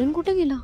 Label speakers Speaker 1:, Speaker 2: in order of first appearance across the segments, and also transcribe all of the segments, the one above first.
Speaker 1: Button कुठे गेला?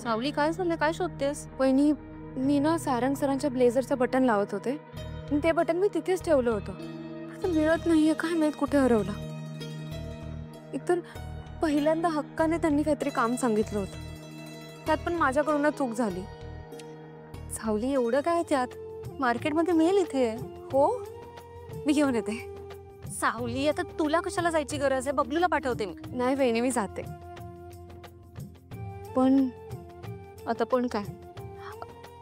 Speaker 2: सावली, काय झालं? काय शोधतेस?
Speaker 1: वहिनी, मी ना सारंग सरांच्या ब्लेझरचं बटन लावत होते आणि ते बटन मी तिथेच ठेवलं होतं. आता मिळत नाहीये, काय माहित कुठे हरवलं. एकतर पहिल्यांदा हक्काने त्यांनी काहीतरी काम सांगितलं होतं, त्यात पण माझ्याकडून चूक झाली.
Speaker 2: सावली, एवढं काय त्यात? मार्केटमध्ये मिळेल इथे.
Speaker 1: हो, मी घेऊन येते.
Speaker 2: सावली, आता तुला कशाला जायची गरज आहे? बबलूला पाठवते मी.
Speaker 1: नाही वहिनी, मी जाते. पण
Speaker 2: आता पण काय?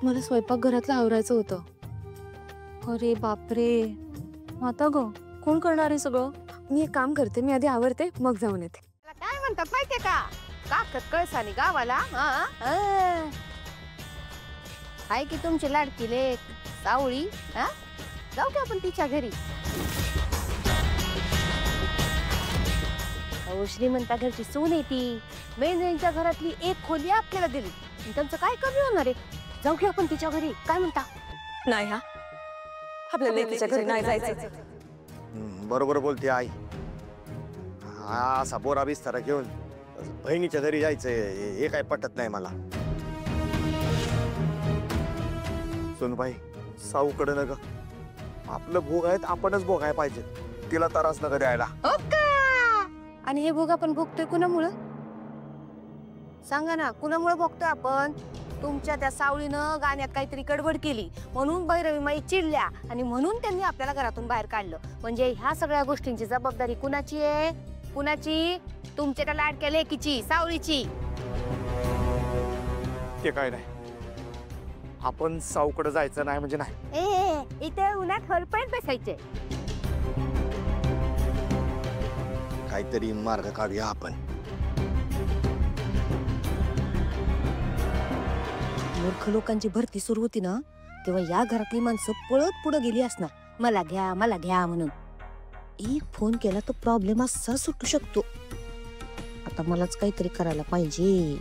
Speaker 1: मला स्वयंपाकघरातलं आवरायचं होतं.
Speaker 2: अरे बापरे, आता ग कोण करणार आहे सगळं?
Speaker 1: मी एक काम करते, मी आधी आवरते मग जाऊन येते.
Speaker 3: काय म्हणतात माहितीये का? काकत कळसानी गावाला हाय की तुमची लाडकी लेक सावळी. जाऊ की आपण तिच्या घरी. श्रीमंता घरची सून आहे ती. मेंढ्यांच्या घरातली एक खोली आपल्याला दिली. त्यांचं काय कमी होणार आहे? जाऊ की आपण तिच्या घरी. काय म्हणता?
Speaker 1: नाही, हा आपल्या लेकीच्या घरी नाही जायचं.
Speaker 4: बरोबर बोलते आई. असा बोरा बिस्तारा घेऊन बहिणीच्या घरी जायचंय हे काय पटत नाही मला. सोनबाई, साऊकडे न ग, आपलं भोग आहेत आपणच भोगाय पाहिजे. तिला त्रास नका द्यायला.
Speaker 3: आणि हे भोग आपण भोगतोय कुणामुळं? सांगा ना, कुणामुळे भोगतोय आपण? तुमच्या त्या सावळीनं गाण्यात काहीतरी गडबड केली म्हणून भैरवी माई चिडल्या आणि म्हणून त्यांनी आपल्याला घरातून बाहेर काढलं. म्हणजे ह्या सगळ्या गोष्टींची जबाबदारी कुणाची आहे? कुणाची? तुमच्या त्या लाडक्या लेकीची, सावळीची.
Speaker 4: ते काय नाही, आपण साऊकडे जायचं नाही म्हणजे नाही.
Speaker 3: इथे उन्हात हरपळत बसायचे.
Speaker 4: काहीतरी मार्ग काढूया आपण.
Speaker 3: मूर्ख लोकांची भरती सुरू होती ना, तेव्हा या घरातली माणसं पळत पुढे गेली असणार, मला घ्या मला घ्या म्हणून. एक फोन केला तर प्रॉब्लेम असा सुटू शकतो. आता मलाच काहीतरी करायला पाहिजे.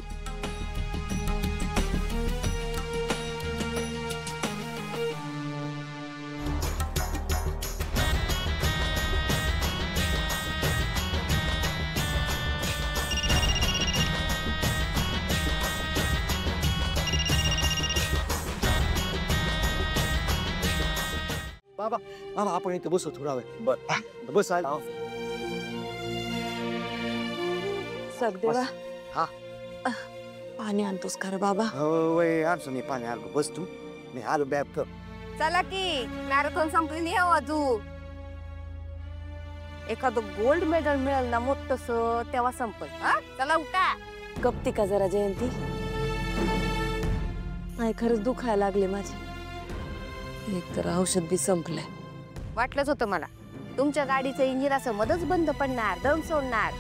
Speaker 4: बाबा, बाबा आपण इथे बसू थोडा वेळ. बर बस.
Speaker 1: सगदेवा,
Speaker 4: हा
Speaker 1: पाणी आणतोस का रे बाबा?
Speaker 4: वय आणतो मी पाणी. आलो बस तू, मी आलो बॅग ठेव.
Speaker 3: चला की, मॅरेथॉन संपली नाही हो अजून. एखादं गोल्ड मेडल मिळेल ना मोठस, तेव्हा संपल. चला उठा.
Speaker 1: गप्ती का जरा जयंती? नाही, खरंच दुखायला लागले माझे. एक तर औषध बी संपलंय.
Speaker 3: वाटलंच होतं मला, तुमच्या गाडीचं इंजिन असं मधच बंद पडणार, दम सोडणार.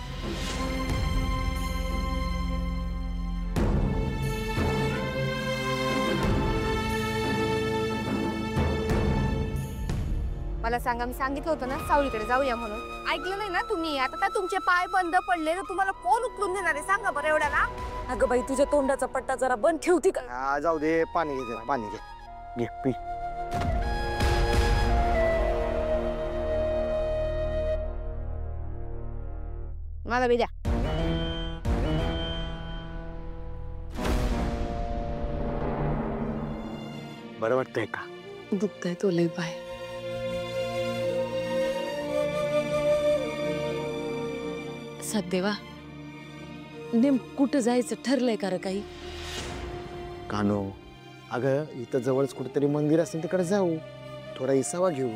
Speaker 3: मला सांगा, मी सांगितलं होतं ना सावळीकडे जाऊया म्हणून. ऐकलं नाही ना तुम्ही? आता काय तुमचे पाय बंद पडले तर तुम्हाला कोण उचलून देणार आहे? सांगा बरं एवढ्याला.
Speaker 1: अगं बाई, तुझ्या तोंडाचा पट्टा जरा बंद ठेवती का?
Speaker 4: जाऊ दे, पाणी घे, पाणी घे, घे पी.
Speaker 3: मला बी द्या.
Speaker 4: बरं वाटतंय का?
Speaker 1: दुखतंय तो लय पाय. सगदेवा, नेम कुठं जायचं ठरलंय का रे काही?
Speaker 4: कानो, अगं इथं जवळच कुठेतरी मंदिर असेल तिकडे जाऊ, थोडा इसावा घेऊ.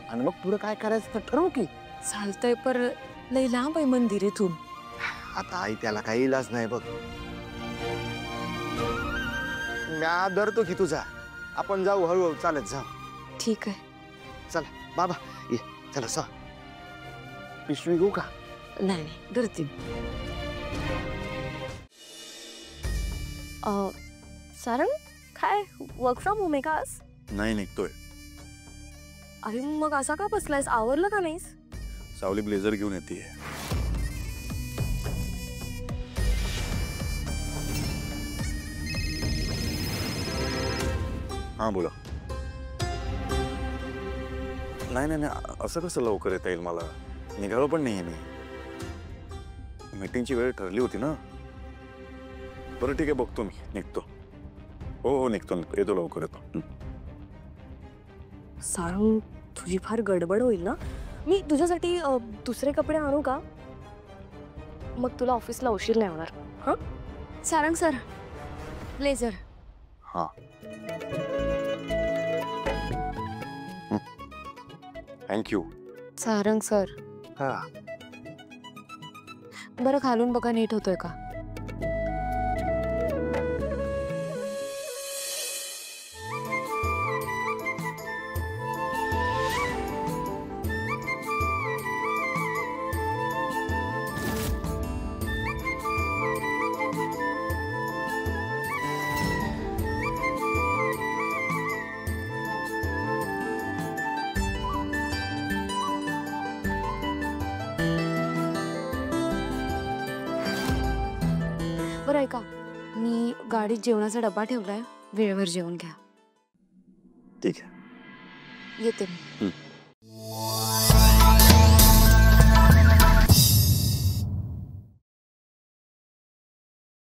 Speaker 4: आणि मग पुढे काय करायचं तर ठरवू की.
Speaker 1: चालतंय, पर लय लांब आहे मंदिर इथून.
Speaker 4: आता आई त्याला काही इलाज नाही बघ. मी आदरतो की तुझा. आपण जाऊ हळूहळू चालत जाऊ.
Speaker 1: ठीक आहे.
Speaker 4: चला बाबा, ये चला सा. पिशवी घेऊ का?
Speaker 1: नाही, धरते. सारंग काय वर्क फ्रॉम होम आहे का आज?
Speaker 4: नाही, निघतोय.
Speaker 1: अरे मग असा का बसलायस? आवरलं का नाहीस?
Speaker 4: सावली ब्लेझर घेऊन येते. हा बोला. नाही नाही नाही, असं कसं लवकर येता येईल मला? निघालो पण नाहीये मी. मीटिंगची वेळ ठरली होती ना. बरं ठीक आहे, बघतो मी, निघतो. हो हो निघतो, येतो लवकर येतो.
Speaker 1: सारंग तुझी फार गडबड होईल ना. मी तुझ्यासाठी दुसरे कपडे आणू का? मग तुला ऑफिसला उशीर नाही होणार. हा सारंग सर, ब्लेझर.
Speaker 4: हा थँक्यू.
Speaker 1: सारंग सर,
Speaker 4: हा
Speaker 1: बरं खालून बघा नीट होतोय का? बरं ऐका, मी गाडीत जेवणाचा डबा ठेवलाय, वेळेवर जेवून घ्या.
Speaker 4: ठीक आहे.
Speaker 1: येते मी.